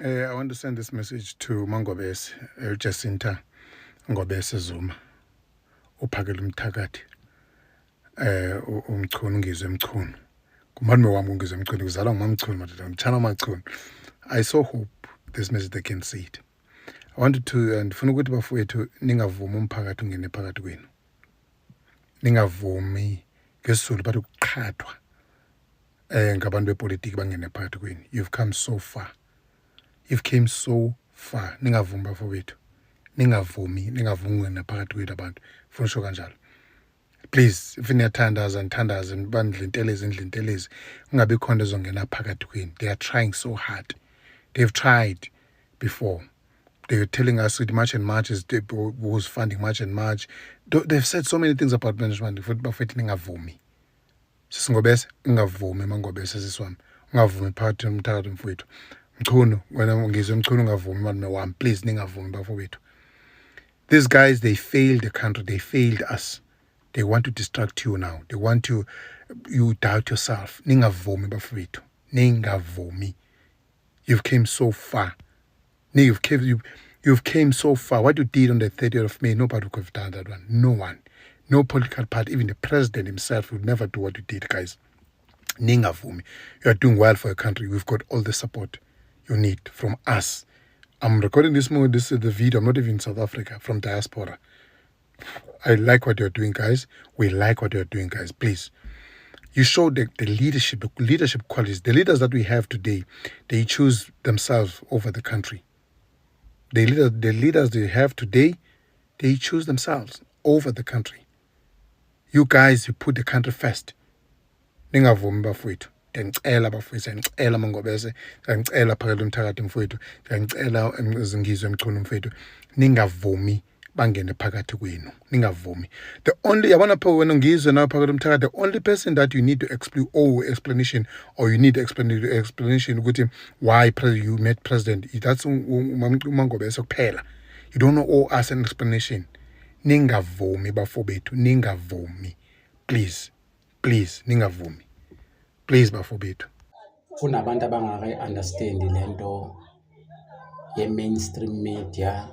I want to send this message to Mangobese, Jacinta Ngobese Zuma, uphakela umthakathi. Umchunu ngizwe umchunu. Kumame wami ngizwe umchunu kuzalwa ngumamchunu madodana ngithana umachunu. I so hope this message they can see it. I wanted to ndifuna ukuthi bafowethu ningavumi umphakathi ungene phakathi kwenu. Ningavumi ngesizulu bathi ukuqhathwa ngabantu bepolitiki bangene phakathi kwenu. You've come so far. You've came so far. Ningavumi bafowethu. Ningavumi ungene phakathi kwenu abantu. Funa usho kanjalo. Please, if niyathandaza nithandaze nibandle intelezi ungabi khona ezongena phakathi kwenu. They are trying so hard. They've tried before. They were telling us with March and March was funding March and March. They've said so many things about management. Bafethu ningavumi. Sisingobese ungavumi Mangobese siswami. Ungavumi phakathi umthakathi mfowethu. Mchunu wena ngizwe mchunu ungavumi malume wami. Please ningavumi bafowethu. These guys, they failed the country. They failed us. They want to distract you now. They want you doubt yourself. Ningavumi bafowethu. Ningavumi. You've came so far. You've came so far. What you did on the 30th of May, nobody could have done that one. No one. No political party, even the president himself would never do what you did, guys. Ningavumi. You are doing well for your country. We've got all the support you need from us. I'm recording this moment. This is the video. I'm not even in South Africa, from diaspora. I like what you're doing, guys. We like what you're doing, guys. Please. You show the leadership qualities. The leaders that we have today, they choose themselves over the country. The leaders they have today, they choose themselves over the country. You guys, you put the country first. Ningavumi bafowethu. Ngicela bafowethu, ngicela Mangobese, ngicela phakela umthakathi mfowethu, ngicela ngizwe mchunu mfowethu. Ningavumi bangene phakathi kwenu. Ningavumi. The only yabona pho wena ngizwe nawe phakathi umthakathi, the only person that you need to explanation or you need explanation ukuthi why you met president, that's Mangobese kuphela. You don't owe us an explanation. Ningavumi bafowethu, ningavumi. Please ningavumi. Please bafowethu. Kunabantu abangake understand lento ye mainstream media,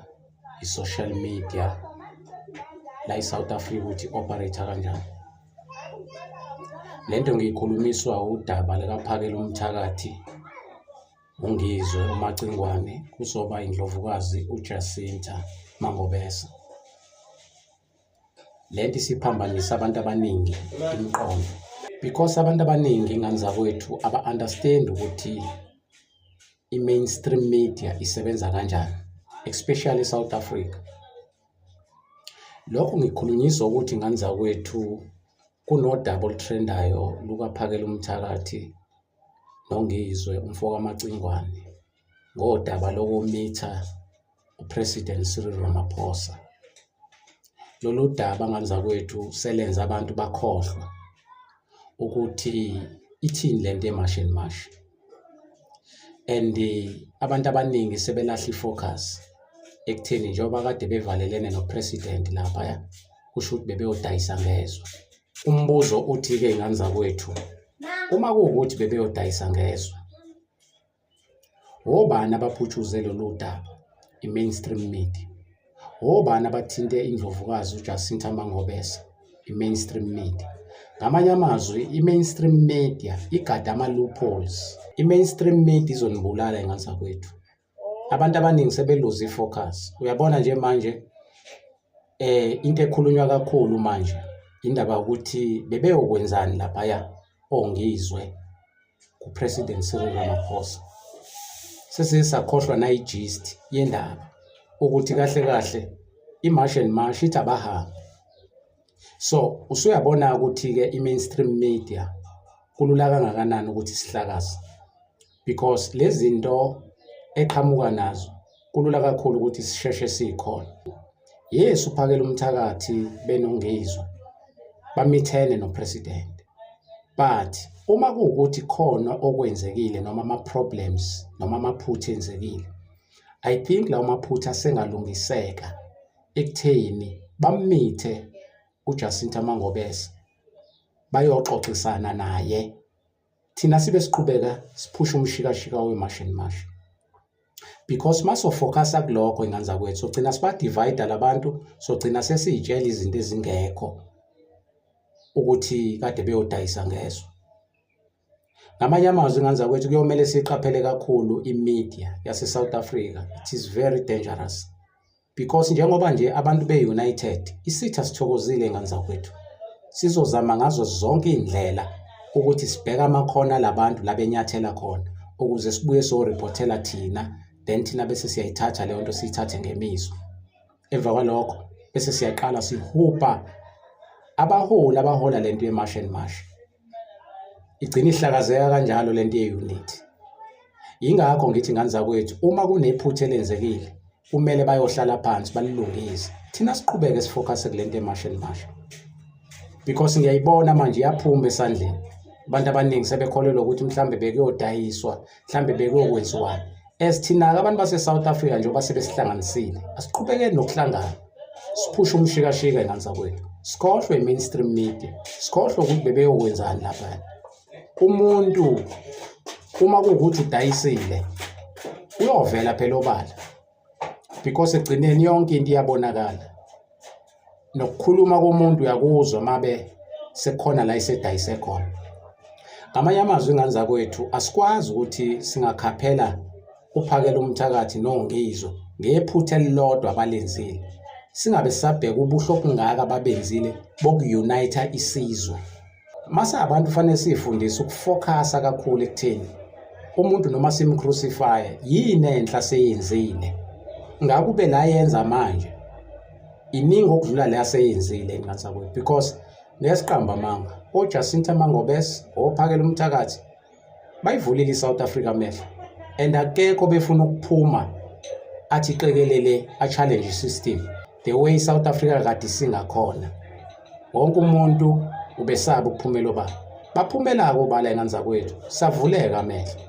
i-social media la eSouth Africa ukuthi operate kanjani. Lento ngiyikhulumiswa udaba lekaphakela umthakathi ungizwe uMacingwane kusoba indlovukazi uJacinta Mangobese. Lento siphambanisa abantu abaningi imiqondo because abantu abaningi nganza kwethu aba understand ukuthi i-mainstream media isebenza kanjani, especially South Africa. Lokho ngikhulunyiswa ukuthi nganza kwethu kuno double trendayo lukaphakela umthakathi nongizwe umfoka Macingwane ngodaba lokumitha uPresident Cyril Ramaphosa. Lolu daba nganza kwethu selenza abantu bakhohlwa ukuthi ithini lento eMarch and March. And abantu abaningi sebelahla ifocus ekutheni njengoba kade bevalelene nopresident lapha kusho ukuthi bebeyodayisa ngezwe. Umbuzo uthi ke nganza kwethu uma kuwukuthi bebeyodayisa ngezwe, obani abaphuthuzele lolu daba? I-mainstream media. Obani abathinte indlovukazi uJacinta Mangobese? I-mainstream media. Ngamanye amazwi, i-mainstream media igada ama-loopholes. I-mainstream media izonibulala nganza kwethu. Abantu abaningi sebeluze ifocus. Uyabona nje manje into ekhulunywa kakhulu manje indaba ukuthi bebeyokwenzani lapha ongizwe kuPresident Cyril Ramaphosa. Sesisakhohlwa na igist yendaba ukuthi kahle i-March and March ithi abahambi. So usuyabona ukuthi ke i-mainstream media kulula kangakanani ukuthi sihlakaze because lezi zinto eqhamuka nazo kulula kakhulu ukuthi sisheshe sikhona. Yes, uphakela umthakathi benongizwe bamithene nopresident, but uma kuwukuthi khona okwenzekile noma ama-problems noma amaphutha enzekile, I think lawo maphutha sengalungiseka ekutheni bamithe uJacinta Mangobese bayoxoxisana naye, thina sibe siqhubeka siphusha umshikashika we-March and March. because maso focusa kulokho ingane zakwethu sogcina siba divide labantu sogcina sesiyitshela izinto ezingekho ukuthi kade beyodayisa ngeso. Ngamanye amazwi ingane zakwethu kuyomele siqaphele kakhulu imedia yase South Africa. It is very dangerous because njengoba nje abantu be-united isitha sithokozile ingane zakwethu sizozama ngazo zonke indlela ukuthi sibheka amakhona labantu labenyathela khona ukuze sibuye so reportela thina then thina bese siyayithatha leyo nto siyithathe ngemizwa. Emva kwalokho bese siyaqala sihupa abahola lento ye-march and march. Igcina ihlakazeka kanjalo lento ye-unity. Yingakho ngithi ingane zakwethu uma kunephutha elenzekile kumele bayohlala phansi balilungise. Thina siqhubeke sifocus kulento ye-march and march. Because ngiyayibona manje yaphuma esandleni. Abantu abaningi sebekholelwa ukuthi mhlambe bekuyodayiswa, mhlambe bekuyokwenziwa. Thina abantu base South Africa njengoba sebesihlanganisile, asiqhubekeni nokuhlangana. Siphushe umshikashika ingane zakwethu. Sikhohlwe mainstream media. Sikhohlwe ukuthi bebeyokwenzani lapha. Umuntu uma kuwukuthi udayisile uyovela phela obala. Because egcineni yonke into iyabonakala. Nokukhuluma komuntu uyakuzwa mabe sekhona la isedayise khona. Ngamanye amazwi ingane zakwethu asikwazi ukuthi singakhaphela uphakela umthakathi nongizwe ngephutha elilodwa abalenzile. Singabe sisabheka ubuhle obungaka babenzile bokuunite isizwe. Mase abantu fanele sifundise ukufocusa kakhulu ekutheni umuntu noma simcrucify yini enhla seyenzile. Ngakube la yenza manje iningi okudlula le aseyenzile ingane zakwethu because nesiqamba manga oJacinta Mangobese ophakela umthakathi bayivulile iSouth Africa mehlo and akekho befuna ukuphuma athi qikelele a challenge system the way South Africa kade singakhona. Wonke umuntu ubesaba ukuphumela baphumela kobala ingane zakwethu savuleka amehlo.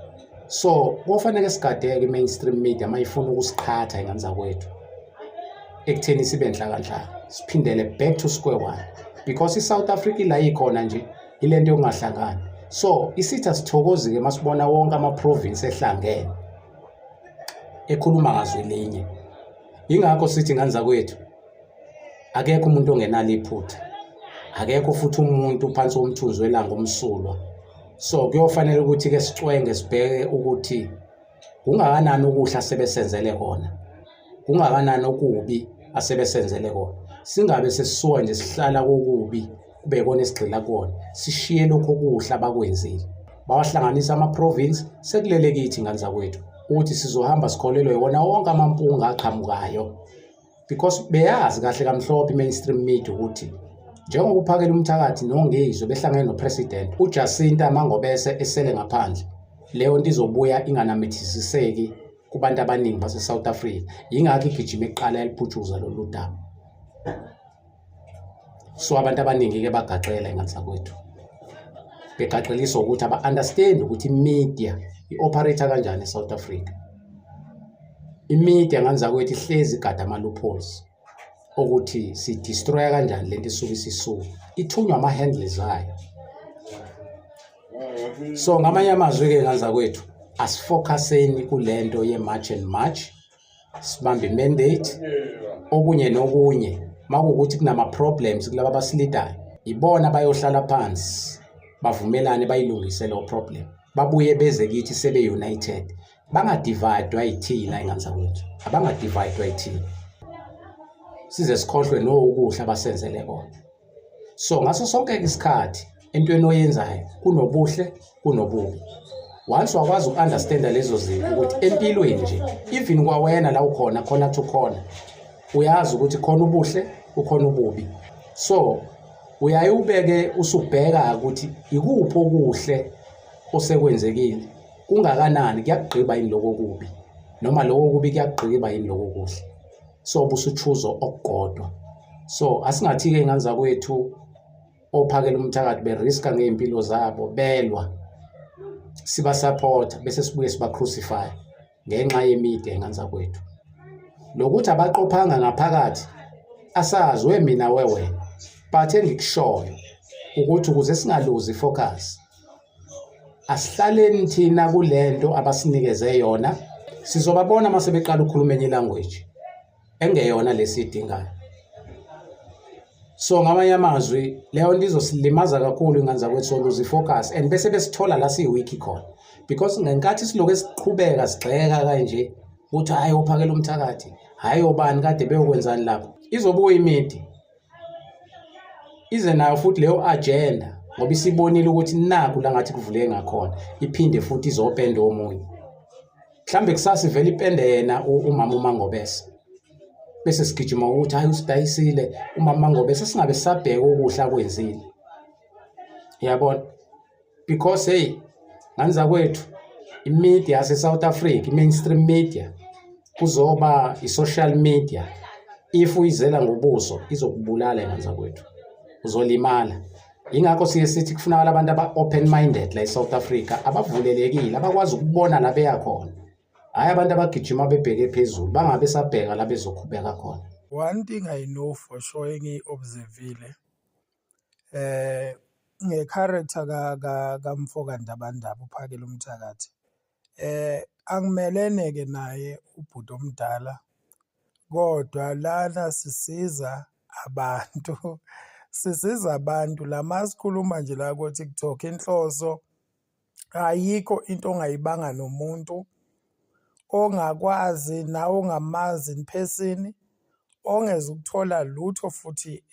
So kufanele sigadeke mainstream media mayifuna ukusiqhatha ingane zakwethu ekutheni sibe enhlakanhlaka siphindele back to square one because iSouth Africa la ikhona nje ilento yokungahlangani. So isitha sithokozike masibona wonke ama province ehlangene ekhuluma ngazwi linye. Ingakho sithi ingane zakwethu akekho umuntu ongenalo iphutha, akekho futhi umuntu phansi komthunzi welanga omsulwa. So kuyofanele ukuthi ke sicwenge sibheke ukuthi kungakanani ukuhla sebesenzele khona, kungakanani okubi asebesenzele khona. Singabe sesisuka nje sihlala kokubi kube kona esigxila kuona, sishiye lokho kuhla bakwenzile. Bawahlanganisa ama province sekulele kithi ingane zakwethu ukuthi sizohamba sikholelwe wona wonke amampunga aqhamukayo because beyazi kahle kamhlophe mainstream media ukuthi njengoba uphakela umthakathi nongizwe behlangene nopresident uJacinta Mangobese esele ngaphandle, leyo nto izobuya inganamthisiseki kubantu abaningi base South Africa. Yingakho igijima eqala eliphuthuza lolu daba. So abantu abaningi ke bagaxela ingane zakwethu, begaxeliswa ukuthi aba-understand ukuthi media i-operator kanjani eSouth Africa. Imedia ingane zakwethu ihlezi igada ama-loopholes ukuthi si-destroya kanjani lento isuke isisuka, ithunywa ama-handles ayo. So ngamanye amazwi-ke ingane zakwethu asifocuseni kulento ye-march and march, sibambe mandate okunye nokunye. Makuwukuthi kunama-problems kulaba abasilidayo ibona bayohlala phansi bavumelane bayilungise leyo problem, babuye beze kithi sebe-united, bangadividwa yithina ingane zakwethu, abangadividwa yithina size sikhohlwe nokuhla basenzele kona. So ngaso sonke isikhathi entweni oyenzayo kunobuhle kunobubi. Once wakwazi uku-understanda lezo zinto ukuthi empilweni nje even kwawena la ukhona khona to khona uyazi ukuthi khona ubuhle ukhona ububi. So uyaye ubeke usubheka ukuthi ikuphi okuhle osekwenzekile, kungakanani kuyagqiba yini lokho kubi, noma lokho kubi kuyagqiba yini lokho kuhle. So busuchuzo okukodwa. So asingathi-ke ingane zakwethu ophakela umthakathi beriska ngey'mpilo zabo belwa, siba-support bese sibuye siba-crucify ngenxa yemedia ingane zakwethu. Lokuthi abaqophanga ngaphakathi asazi wemina wewena, but engikushoyo ukuthi ukuze singaluzi ifocus asihlaleni thina kulento abasinikeze yona Sizobabona mase beqala ukukhuluma enye language engeyona lesidingayo. So ngamanye amazwi leyo nto izosilimaza kakhulu ingane zakwethu, soluze ifocus and bese besithola la siyi-weak khona, because ngenkathi siloku esiqhubeka sigxeka kanje ukuthi hayi ophakela umthakathi, hayi obani kade beyokwenzani lapho, izobuya imidi ize nayo futhi leyo agenda, ngoba isibonile ukuthi naku la ngathi kuvuleke ngakhona, iphinde futhi izopenda omunye. Mhlambe kusasa ivele ipende yena umama uMangobese, bese sigijima ukuthi hayi usidayisile umama uMangobese, singabe sisabheka okuhle akwenzile. Yabona, because hey ngane zakwethu imedia yase-South Africa, i-mainstream media, kuzoba i-social media, if uyizela ngobuso izokubulala ingane zakwethu, uzolimala. Ingakho siye sithi kufunakala abantu aba-open minded la e-South Africa, abavulelekile, abakwazi ukubona la beya khona, hayi abantu abagijima bebheke phezulu, bangabe sabheka la bezokhubeka khona. One thing I know for sure engiyi-observile nge-character kaMfoka Ndabandaba uphakela umthakathi, angimelene-ke naye ubhuti omdala, kodwa lana sisiza abantu sisiza abantu. La masikhuluma nje la ku-TikTok, inhloso ayikho into ongayibanga nomuntu ongakwazi nawe ongamazi in person, ongeza ukuthola lutho futhi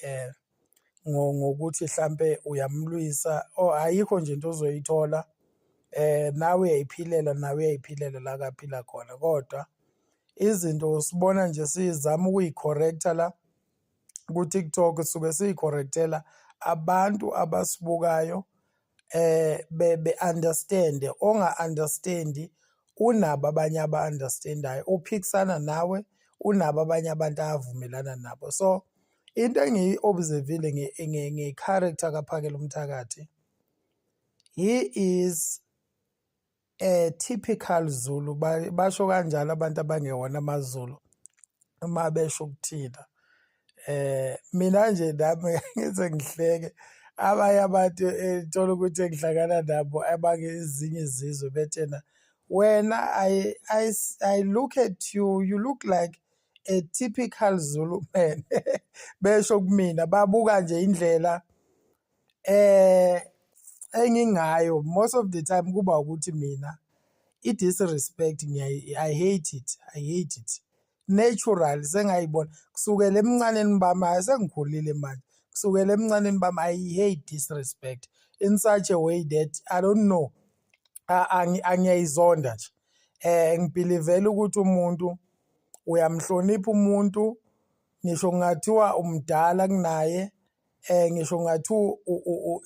ngokuthi mhlambe uyamlwisa, ayikho nje into ozoyithola. Nawe uyayiphilela la kaphila khona, kodwa izinto usibona nje sizama ukuyicorrecta la ku-TikTok, suke siyicorrectela abantu abasibukayo be-understande. Onga-understandi unabo abanye aba-understandayo, ophikisana nawe unabo abanye abantu avumelana nabo. So into engiyi-observile nge-character kaphakela umthakathi, he is a typical Zulu. Basho kanjalo abantu abangewona amaZulu uma besho ukuthina. Mina nje nami ngize ngihleke, abanye abantu thola ukuthi engihlangana nabo abangezinye izizwe bethena, wena I look at you, you look like a typical Zulu man. Besho kumina, babuka nje indlela engingayo. Most of the time kuba ukuthi mina i-disrespect I hate it. Natural sengayibona kusukela emncaneni bami, sengikhulile manje, kusukela emncaneni bami I hate disrespect in such a way that I don't know, angiyayizonda nje. Ngibhilivela ukuthi umuntu uyamhlonipha umuntu, ngisho ngathiwa umdala kunaye, ngisho ngathiwa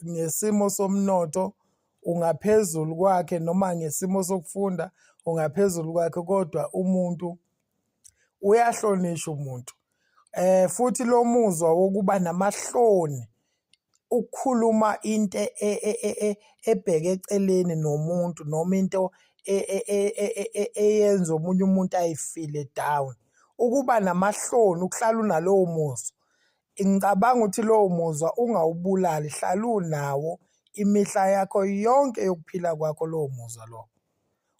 ngesimo somnotho ungaphezulu kwakhe, noma ngesimo sokufunda ungaphezulu kwakhe, kodwa umuntu uyahlonishwa umuntu. Futhi lo muzwa wokuba namahloni ukukhuluma into ebheke eceleni nomuntu, noma into eyenza omunye umuntu ayifile down, ukuba namahloni, ukuhlala unalowo muzwa. Ngicabanga ukuthi lowo muzwa ungawubulali, hlala unawo imihla yakho yonke yokuphila kwakho, lowo muzwa lo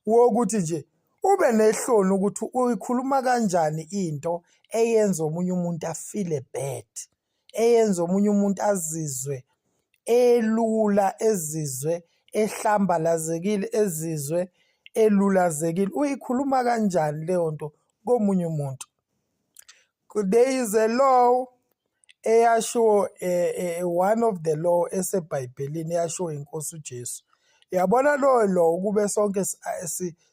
wokuthi nje ube nehloni ukuthi uyikhuluma kanjani into eyenza omunye umuntu afile bad, eyenza omunye umuntu azizwe elula, ezizwe ehlambalazekile, ezizwe elulazekile. Uyikhuluma kanjani leyo nto komunye umuntu? There is a law eyasho, one of the law esebhayibhelini eyasho inkosi uJesu. Yabona lo kube sonke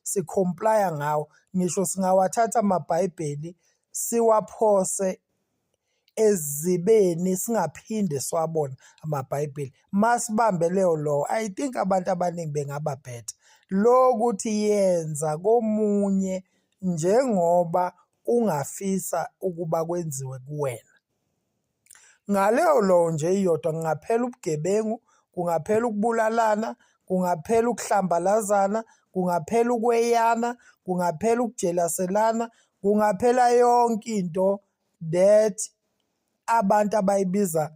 si-complya ngawo, ngisho singawathatha amabhayibheli siwaphose ezibeni singaphinde siwabona amabhayibheli. Masibambe leyo law, I think abantu abaningi bengaba better. Lo kuthi yenza komunye njengoba ungafisa ukuba kwenziwe kuwena. Ngaleyo law nje iyodwa kungaphela ubugebengu, kungaphela ukubulalana, kungaphela ukuhlambalazana, kungaphela ukweyana, kungaphela ukujelaselana, kungaphela yonke into that abantu abayibiza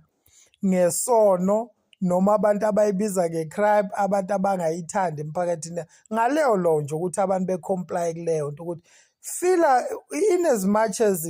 ngesono noma abantu abayibiza nge-crime, abantu abangayithandi emphakathini, ngaleyo law nje ukuthi abantu be-comply kuleyo nto ukuthi fila in as much as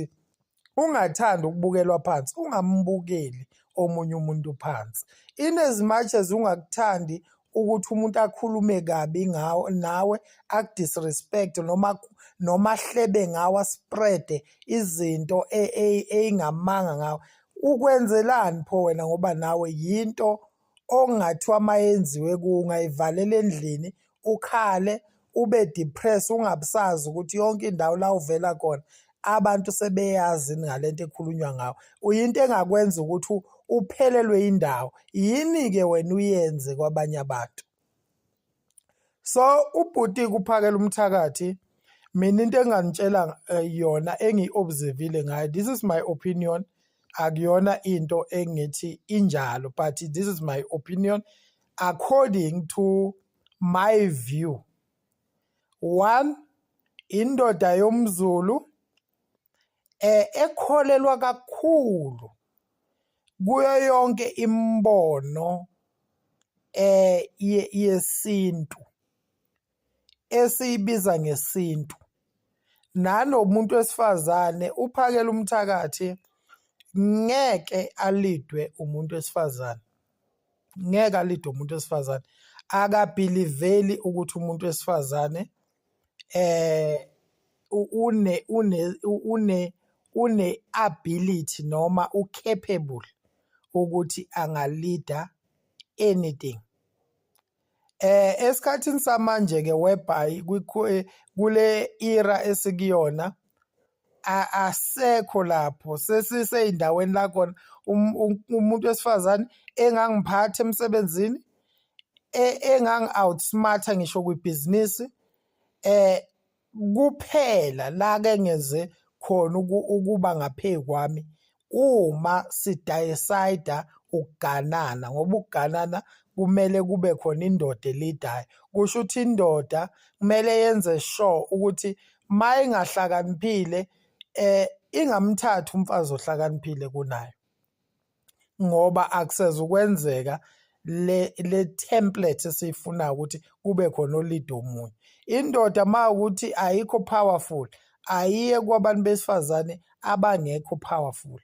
ungathandi ukubukelwa phansi, ungambukeli omunye umuntu phansi. In as much as ungakuthandi ukuthi umuntu akhulume kabi nawe, akudisrespect noma ahlebe ngawe, aspreade izinto ey'ngamanga ngawe, ukwenzelani pho wena ngoba nawe yinto okungathiwa mayenziwe kuwe ungayivalela endlini, ukhale, ube depressed, ungabusazi ukuthi yonke indawo la uvela khona abantu sebeyazi ngale nto ekhulunywa ngawo. Uyinto engakwenza ukuthi uphelelwe indawo. Yini-ke wena uyenze kwabanye abantu? So ubhuti kuphakela umthakathi, mina into enganitshela yona engi-observile ngayo, this is my opinion, akuyona into engithi injalo, but this is my opinion according to my view. One, indoda yomZulu ekholelwa kakhulu kuyo yonke imbono yesintu esiyibiza ngesintu. Nanomuntu wesifazane uphakela umthakathi ngeke alidwe umuntu wesifazane, ngeke alidwe umuntu wesifazane, akabhiliveli ukuthi umuntu wesifazane une ability noma capable ukuthi angalida anything. Esikhathini samanje ke whereby kule era esikuyona asekho lapho, sesiseyindaweni la khona umuntu wesifazane engangiphatha emsebenzini, engangi-outsmarta ngisho kwibhizinisi, kuphela la ke ngeze khona ukuba ngaphezu kwami uma sidayisayida ukuganana, ngoba ukuganana kumele kube khona indoda elidayo. Kusho ukuthi indoda kumele yenze sure ukuthi ma ingahlakaniphile ingamthathi umfazi ohlakaniphile kunayo, ngoba akusezukwenzeka le template esiyifunayo ukuthi kube khona olida omunye. Indoda ma ukuthi ayikho powerful, ayiye kwabantu besifazane abangekho powerful.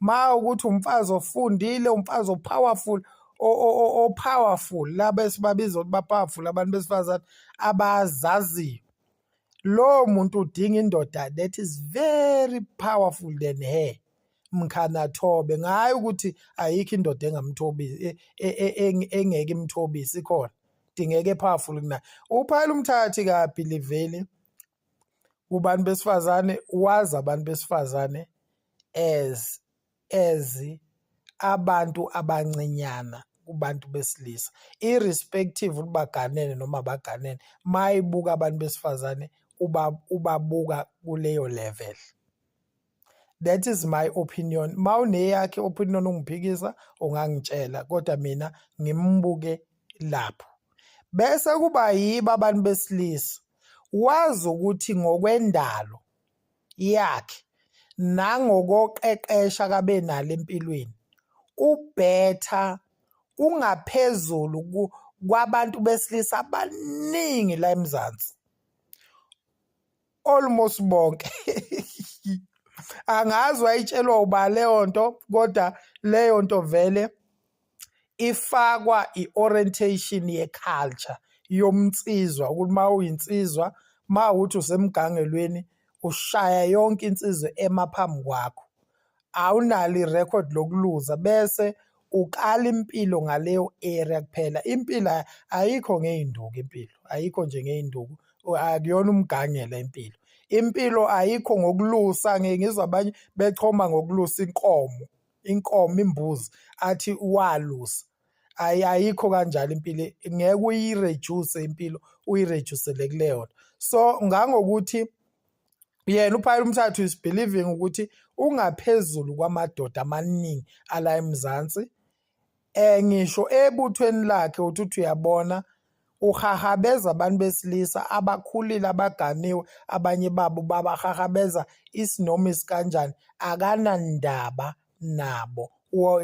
Ma ukuthi umfazi ofundile, umfazi o-powerful, o-powerful, laba esibabiza ukuthi ba-powerful abantu besifazane abazaziyo, lo muntu udinga indoda that is very powerful than her, mkhanathobe. Ngayi ukuthi ayikho indoda engamthobisi, engeke imthobisi, ikhona, dingeke powerful kunayo. Uphakela umthakathi kabhiliveli kubantu besifazane, wazi abantu besifazane as abantu abancinyana kubantu besilisa, irrespective ukuba ganene noma baganene, mayibuka abantu besifazane ubabuka kuleyo level. That is my opinion. Ma uneyakhe opinion ungiphikisa ungangitshela, kodwa mina ngimbuke lapho. Bese kuba yibo abantu besilisa, wazi ukuthi ngokwendalo yakhe nangokoqeqesha kabe nalo empilweni, ubhetha, ungaphezulu kwabantu besilisa abaningi la eMzansi, almost bonke. Angazi wayitshelwa uba leyo nto, kodwa leyo nto vele ifakwa i-orientation ye-culture yomnsizwa, ukuthi ma uyinsizwa, ma uthi usemgangelweni ushaya yonke insizwe emaphambi kwakho, awunalo irekhodi lokuluza, bese ukala impilo ngaleyo area kuphela. Impilo ayikho ngey'nduku, impilo ayikho nje ngey'nduku, akuyona umgangela impilo. Impilo ayikho ngokulusa, ngeke ngizwe abanye bechoma ngokulusa inkomo, imbuzi, athi walusa. Ayikho kanjalo impilo, ngeke uyireduce impilo, uyireducele kuleyona. So ngangokuthi yena uphakela umthakathi is believing ukuthi ungaphezulu kwamadoda amaningi ala eMzansi. Ngisho ebuthweni lakhe uthi uyabona uhahabeza abantu besilisa abakhulile, abaganiwe, abanye babo babahahabeza isinoma isikanjani, akanandaba nabo.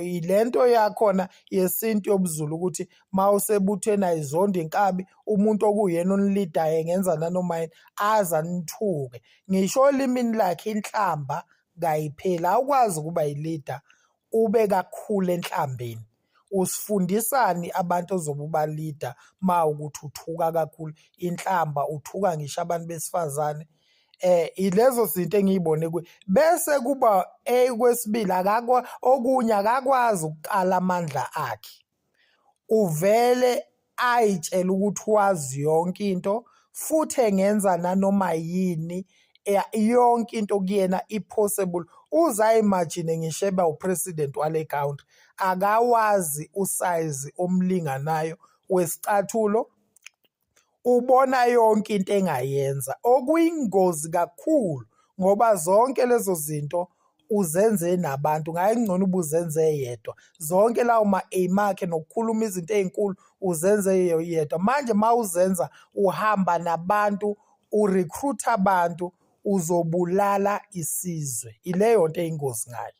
Ilento yakhona yesintu yobuzulu ukuthi mawusebuthweni ayizonda inkabi, umuntu okuyena onilidayo engenza nanoma yini aze anithuke. Ngisho olimini lakhe inhlamba kayipheli, awukwazi ukuba yilida ube kakhulu enhlambeni. Usifundisani abantu ozobe ubalida ma ukuthi uthuka kakhulu inhlamba, uthuka ngisho abantu besifazane. Ilezo zinto engiyibone bese kuba kwesibili okunye akakwazi ukukala amandla akhe. Uvele ayitshele ukuthi wazi yonke into futhi engenza nanoma yini, yonke into kuyena i-possible. Uzayimagine ngisho eba upresident wale country akawazi usayizi omlinganayo wesicathulo, ubona yonke into engayenza, okuyingozi kakhulu ngoba zonke lezo zinto uzenze nabantu. Ngayingcono ubuzenze yedwa zonke lawo ma-aim akhe nokukhuluma izinto ey'nkulu uzenze yedwa. Manje ma uzenza uhamba nabantu, urecruit abantu, uzobulala isizwe. Ileyo nto eyingozi ngayo.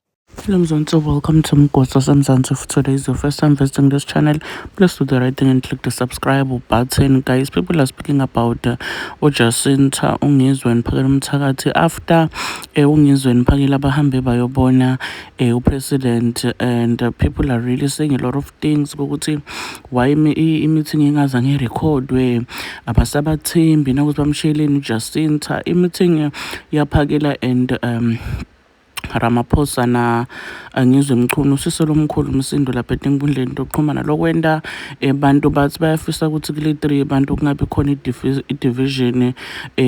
So welcome to Mgosi Mzansi. If today is your first time visiting this channel, please do the right thing and click the subscribe button. Guys, people are speaking about uJacinta Ungizweni Phakela Mthakathi after Ungizweni Phakela bahambe bayobona upresident, and people are really saying a lot of things ukuthi why i-meeting ingazange irekhodwe, abasabathembi nakuthi bamsheleni uJacinta. I-meeting yaphakela and Ramaphosa na Ngizwe Mchunu usisi lomkhulu umsindo lapha enkundleni yokuxhumana lokwenda abantu bathi bayafisa ukuthi kule 3 abantu kungabe khona i-division,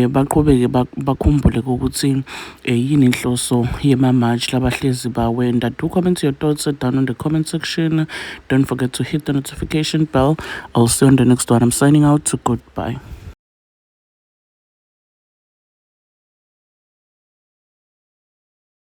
baqhubeke bakhumbule ukuthi yini inhloso yema-march labahlezi bawenda. Do comment your thoughts down on the comment section. Don't forget to hit the notification bell. I'll see you on the next one. I'm signing out. Goodbye.